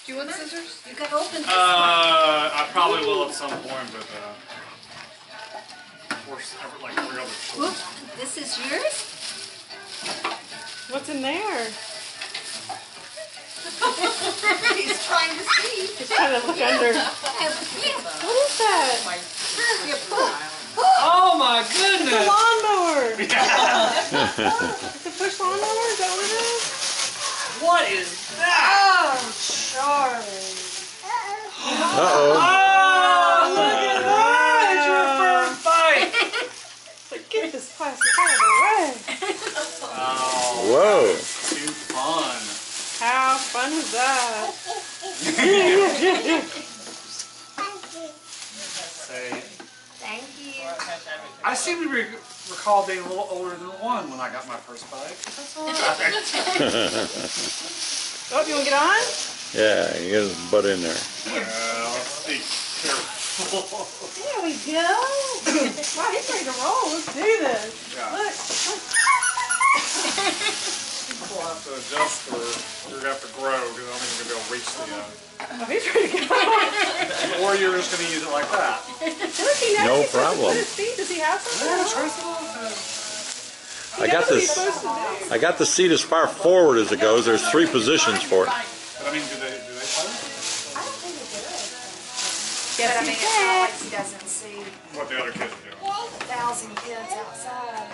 Do you want scissors? You can open this one. I probably will at some point, but of course, like every other children. This is yours? What's in there? He's trying to see. He's trying to look under. What is that? Oh my It's a goodness! lawnmower. Yeah. It's a push lawnmower. Is that what it is? What is that? Oh, Charlie. Uh-oh. Oh, look at that! It's your first bite. Like, get this plastic out of the way. Oh, Whoa. too fun. How fun is that? Say, Thank you. I seem to recall being a little older than one when I got my first bike. That's all right. Oh, you want to get on? Yeah, he got his butt in there. Let's be careful. There we go. Wow, he's ready to roll. Let's do this. Yeah. Look. We'll have to adjust or you're going to have to grow because I don't think you're going to be able to reach the Oh, he's ready to go. or you're just going to use it like that. Look, he knows No he's supposed to problem. put his feet. Does he have something? I got He knows what he's this. supposed to do. I got the seat as far forward as it goes. There's 3 positions for it. But I mean, do they play? I don't think it does. Yes, But I he mean, it's not did. like he doesn't see What the other kids are doing? 1,000 kids outside.